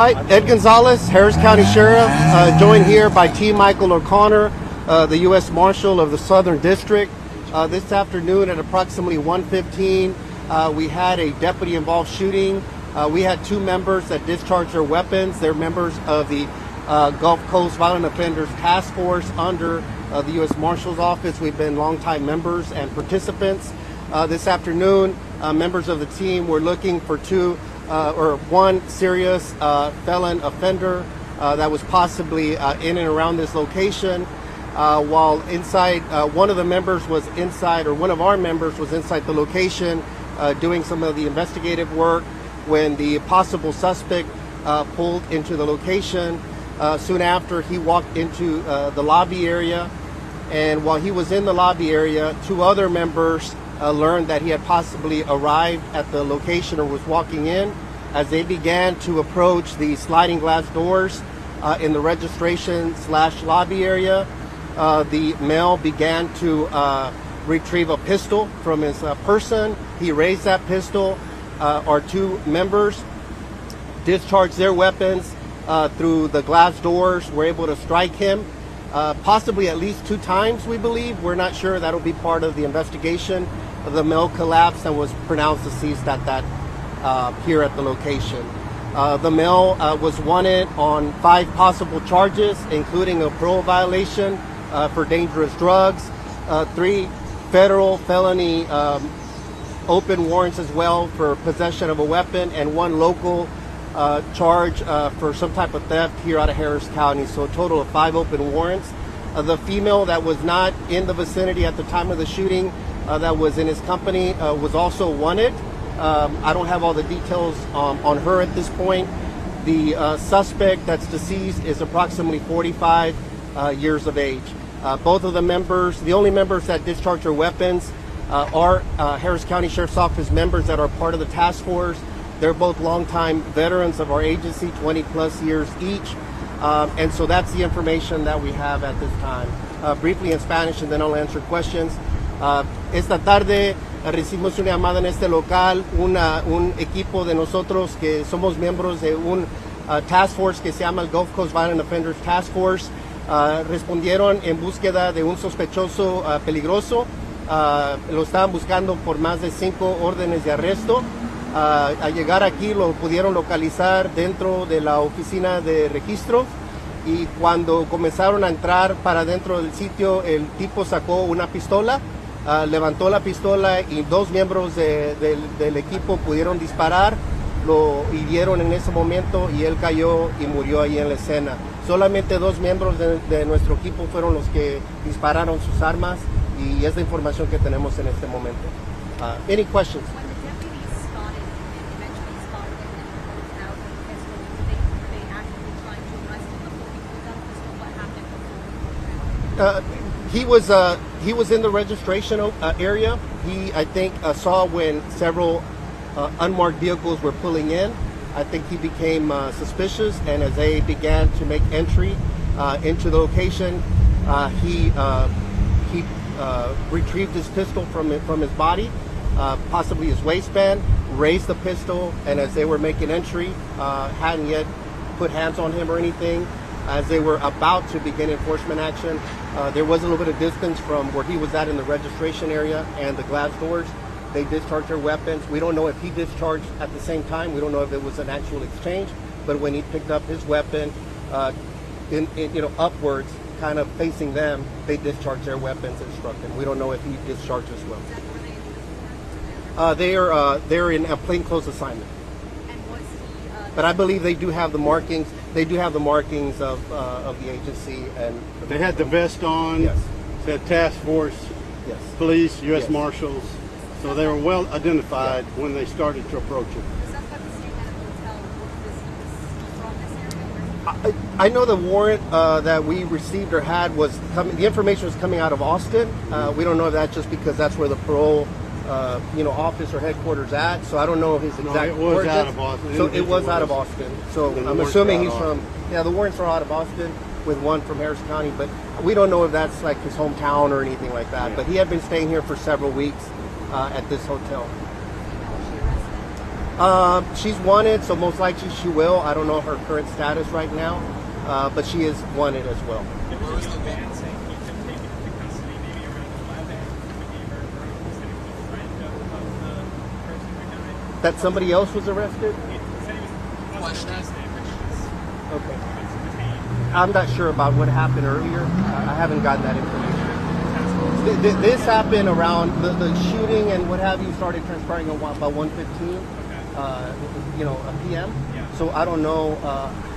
Hi, Ed Gonzalez, Harris County Sheriff, joined here by T. Michael O'Connor, the U.S. Marshal of the Southern District. This afternoon at approximately 1:15, we had a deputy-involved shooting. We had two members that discharged their weapons. They're members of the Gulf Coast Violent Offenders Task Force under the U.S. Marshal's Office. We've been longtime members and participants. This afternoon, members of the team were looking for one serious felon offender that was possibly in and around this location. While inside, one of our members was inside the location doing some of the investigative work when the possible suspect pulled into the location. Soon after, he walked into the lobby area, and while he was in the lobby area, two other members learned that he had possibly arrived at the location or was walking in. As they began to approach the sliding glass doors in the registration/lobby area, the male began to retrieve a pistol from his person. He raised that pistol. Our two members discharged their weapons through the glass doors, were able to strike him, possibly at least 2 times, we believe. We're not sure. That'll be part of the investigation. The male collapsed and was pronounced deceased at that here at the location. The male was wanted on 5 possible charges, including a parole violation for dangerous drugs, 3 federal felony open warrants as well for possession of a weapon, and 1 local charge for some type of theft here out of Harris County. So a total of 5 open warrants. The female that was not in the vicinity at the time of the shooting that was in his company was also wanted. I don't have all the details on her at this point. The suspect that's deceased is approximately 45 years of age. Both of the members, the only members that discharged their weapons are Harris County Sheriff's Office members that are part of the task force. They're both longtime veterans of our agency, 20 plus years each. And so that's the information that we have at this time. Briefly in Spanish, and then I'll answer questions. Esta tarde recibimos una llamada en este local, un equipo de nosotros que somos miembros de un task force que se llama el Gulf Coast Violent Offenders Task Force. Respondieron en búsqueda de un sospechoso peligroso. Lo estaban buscando por más de 5 órdenes de arresto. Al llegar aquí lo pudieron localizar dentro de la oficina de registro, y cuando comenzaron a entrar para dentro del sitio, el tipo sacó una pistola. Levantó la pistola y 2 miembros del equipo pudieron disparar, lo hirieron en ese momento y él cayó y murió ahí en la escena. Solamente 2 miembros de nuestro equipo fueron los que dispararon sus armas, y es la información que tenemos en este momento. Any questions? When the deputies spotted and eventually spotted him and pulled out the pistol, were they actively trying to arrest him before he pulled out the pistol? What happened before he pulled out? He was in the registration area. He, I think, saw when several unmarked vehicles were pulling in. I think he became suspicious, and as they began to make entry into the location, he retrieved his pistol from his body, possibly his waistband, raised the pistol, and as they were making entry, hadn't yet put hands on him or anything. As they were about to begin enforcement action, there was a little bit of distance from where he was at in the registration area and the glass doors. They discharged their weapons. We don't know if he discharged at the same time. We don't know if it was an actual exchange. But when he picked up his weapon, upwards, kind of facing them, they discharged their weapons and struck him. We don't know if he discharged as well. They're in a plainclothes assignment. And was he? But I believe they do have the markings. They do have the markings of the agency, and they had the vest on. Yes. Said task force, yes, police, U.S. Yes. Marshals. So they were well identified when they started to approach him. The suspect was staying at a motel. Was this from this area? I know the warrant that we received or had was coming. The information was coming out of Austin. We don't know if that's just because that's where the parole, office or headquarters at. So I don't know his exact. No, it was out of Austin. So it was out of Austin. So I'm assuming he's from. Yeah, the warrants are out of Austin, with one from Harris County, but we don't know if that's like his hometown or anything like that. Yeah. But he had been staying here for several weeks at this hotel. She's wanted, so most likely she will. I don't know her current status right now, but she is wanted as well. Where was the van saying he took taken into custody maybe around 11 when we gave her rooms and he was friend of the person who died? That somebody else was arrested? He said he wasn't arrested, but he was Okay. detained. I'm not sure about what happened earlier. I haven't gotten that information. This happened around the shooting and what have you started transpiring about 1:15, p.m. Yeah. So I don't know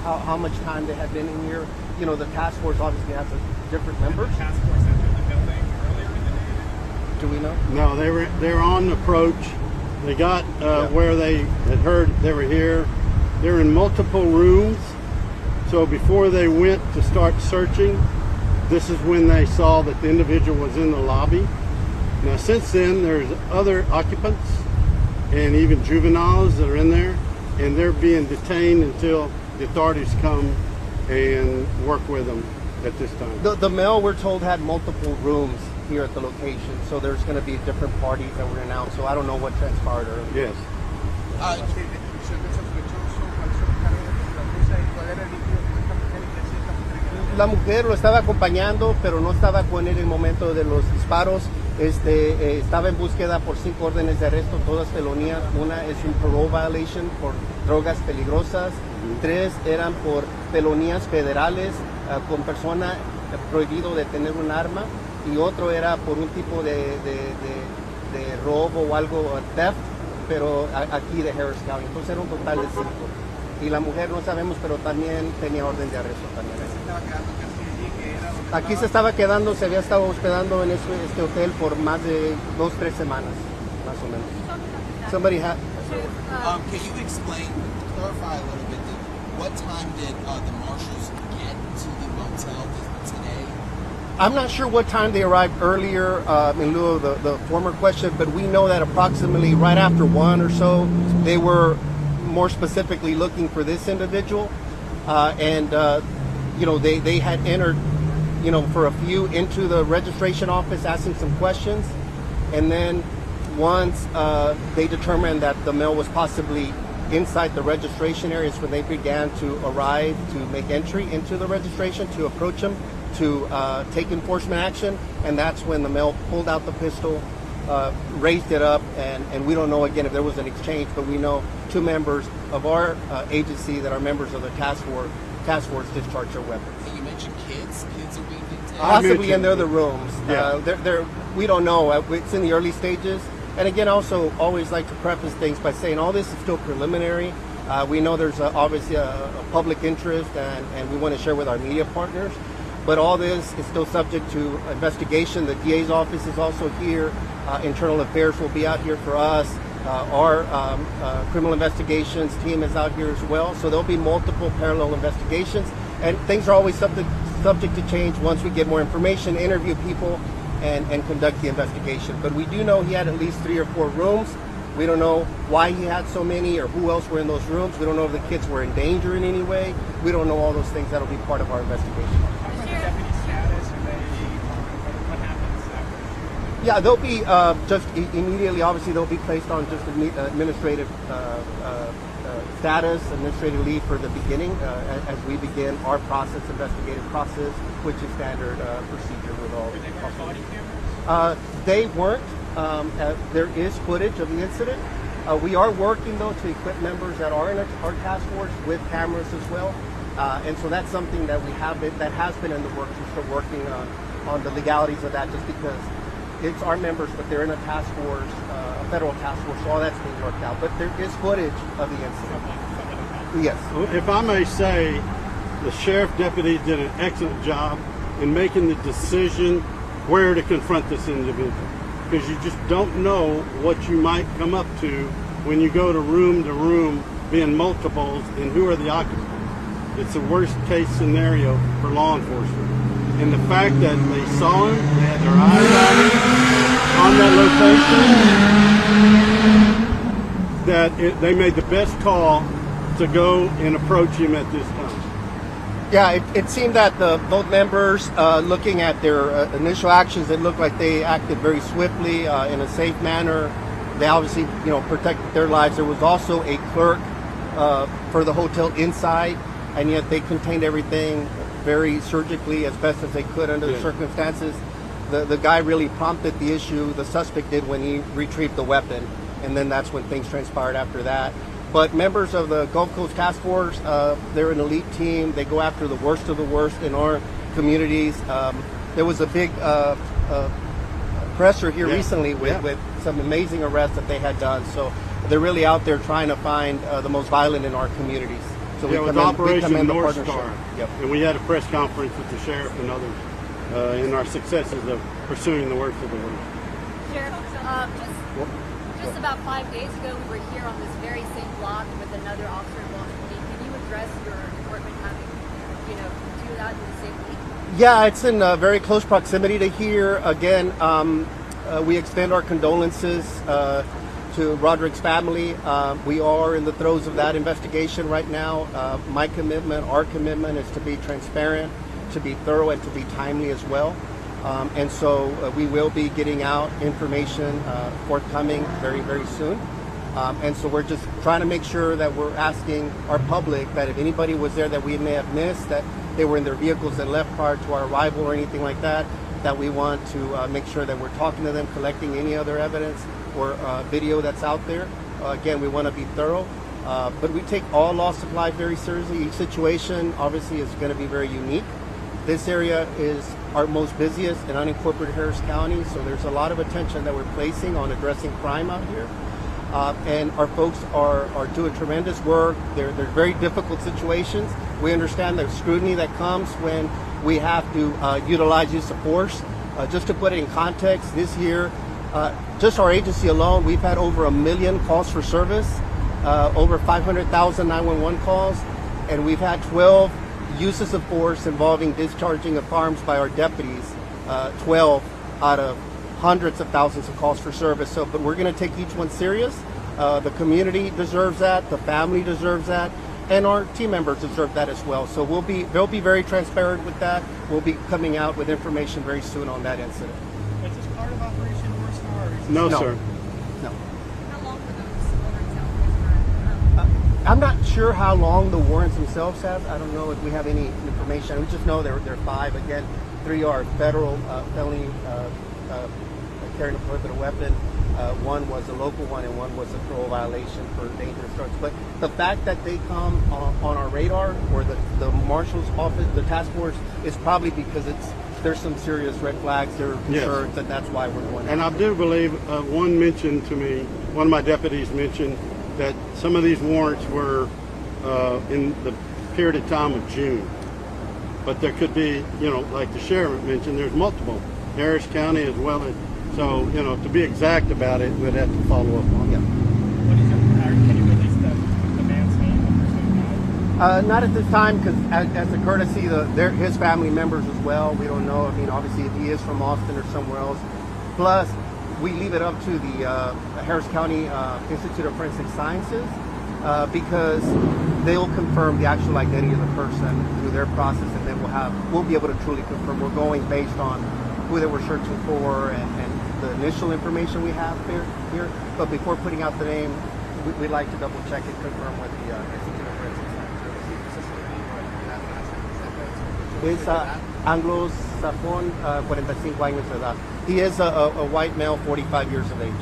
how much time they had been in here. You know, the task force obviously has different members. Task force entered the building earlier in the day. Do we know? No, they were on approach. They got where they had heard they were here. They're in multiple rooms. So before they went to start searching, this is when they saw that the individual was in the lobby. Now, since then, there's other occupants and even juveniles that are in there, and they're being detained until the authorities come and work with them at this time. The male, we're told, had multiple rooms here at the location, so there's going to be different parties that were announced. So I don't know what transpired earlier. Yes. La mujer lo estaba acompañando, pero no estaba con él en el momento de los disparos. Estaba en búsqueda por 5 órdenes de arresto, todas felonías. Una es un parole violation por drogas peligrosas. 3 eran por felonías federales con persona prohibido de tener un arma. Y otro era por un tipo de robo o algo, theft, pero aquí de Harris County. Entonces era un total de 5. Y la mujer no sabemos, pero también tenía orden de arresto también. Aquí se estaba quedando, se había estado hospedando en este hotel por más de 2-3 semanas, más o menos. Somebody had. Can you explain, clarify a little bit, what time did the marshals get to the motel today? I'm not sure what time they arrived earlier in lieu of the former question, but we know that approximately right after 1 or so, they were more specifically looking for this individual. They had entered, for a few into the registration office asking some questions. And then once they determined that the male was possibly inside the registration areas, when they began to arrive to make entry into the registration, to approach him, to take enforcement action. And that's when the male pulled out the pistol, raised it up, and we don't know again if there was an exchange, but we know 2 members of our agency that are members of the task force discharged their weapons. And you mentioned kids. Kids are being detained. Possibly in the other rooms. Yeah. We don't know. It's in the early stages. And again, also always like to preface things by saying all this is still preliminary. We know there's obviously a public interest, and we want to share with our media partners. But all this is still subject to investigation. The DA's office is also here. Internal Affairs will be out here for us. Our criminal investigations team is out here as well. So there'll be multiple parallel investigations. And things are always subject to change once we get more information, interview people, and conduct the investigation. But we do know he had at least 3 or 4 rooms. We don't know why he had so many or who else were in those rooms. We don't know if the kids were in danger in any way. We don't know all those things. That'll be part of our investigation. Deputy status, what happens after? Yeah, they'll be just immediately, obviously, they'll be placed on just administrative status, administrative leave for the beginning as we begin our investigative process, which is standard procedure with all. Were they wearing body cameras? They weren't. There is footage of the incident. We are working, though, to equip members that are in our task force with cameras as well. And so that's something that that has been in the works. We're still working on the legalities of that, just because it's our members, but they're in a task force, a federal task force, so all that's being worked out. But there is footage of the incident. Yes. If I may say, the sheriff deputies did an excellent job in making the decision where to confront this individual, because you just don't know what you might come up to when you go to room, being multiples, and who are the occupants. It's the worst case scenario for law enforcement. And the fact that they saw him, they had their eyes on that location, they made the best call to go and approach him at this time. Yeah, it seemed that both members, looking at their initial actions, it looked like they acted very swiftly in a safe manner. they obviously, protected their lives. There was also a clerk for the hotel inside, and yet they contained everything very surgically as best as they could under the circumstances. The guy really prompted the issue, the suspect did, when he retrieved the weapon, and then that's when things transpired after that. But members of the Gulf Coast Task Force, they're an elite team. They go after the worst of the worst in our communities. There was a big presser here recently with some amazing arrests that they had done. So they're really out there trying to find the most violent in our communities. So it was Operation the North partnership. Star. Yep. And we had a press conference with the sheriff and others in our successes of pursuing the worst of the worst. Sheriff, just about 5 days ago, we were here on this very same block with another officer involved. Can you address your department having, do that in the same week? Yeah, it's in very close proximity to here. Again, we extend our condolences to Roderick's family. We are in the throes of that investigation right now. My commitment, our commitment, is to be transparent, to be thorough, and to be timely as well. And so we will be getting out information forthcoming very, very soon. And so we're just trying to make sure that we're asking our public that if anybody was there that we may have missed, that they were in their vehicles that left prior to our arrival or anything like that, that we want to make sure that we're talking to them, collecting any other evidence or video that's out there. Again, we want to be thorough, but we take all loss of life very seriously. Each situation obviously is going to be very unique. This area is our most busiest in unincorporated Harris County, so there's a lot of attention that we're placing on addressing crime out here. And our folks are doing tremendous work. They're very difficult situations. We understand the scrutiny that comes when we have to utilize use of force. Just to put it in context, this year, just our agency alone, we've had over 1 million calls for service, over 500,000 911 calls, and we've had 12 uses of force involving discharging of firearms by our deputies, 12 out of hundreds of thousands of calls for service. So, but we're going to take each one serious. The community deserves that. The family deserves that. And our team members deserve that as well. So they'll be very transparent with that. We'll be coming out with information very soon on that incident. Is this part of Operation North Star? Or is No, No. sir. No. How long were those warrants out there? I'm not sure how long the warrants themselves have. I don't know if we have any information. We just know there are 5. Again, 3 are federal felony carrying a prohibited weapon. 1 was a local one, and 1 was a parole violation for dangerous drugs. But the fact that they come on our radar, or the marshal's office, the task force, is probably because there's some serious red flags, there are concerns, and that's why we're going. And I do believe one mentioned to me, one of my deputies mentioned that some of these warrants were in the period of time of June. But there could be, like the sheriff mentioned, there's multiple. Harris County as well as, so, to be exact about it, we'd have to follow up on it. What is can you release the man's name, the person who died? Not at this time, because as a courtesy, his family members as well. We don't know. I mean, obviously, if he is from Austin or somewhere else. Plus, we leave it up to the Harris County Institute of Forensic Sciences because they'll confirm the actual identity of the person through their process, and then we'll be able to truly confirm. We're going based on who they were searching for and the initial information we have here. But before putting out the name, we'd like to double check and confirm with the Institute of Forensic Sciences. Es anglo-sajón, 45 años de edad. He is a white male, 45 years of age.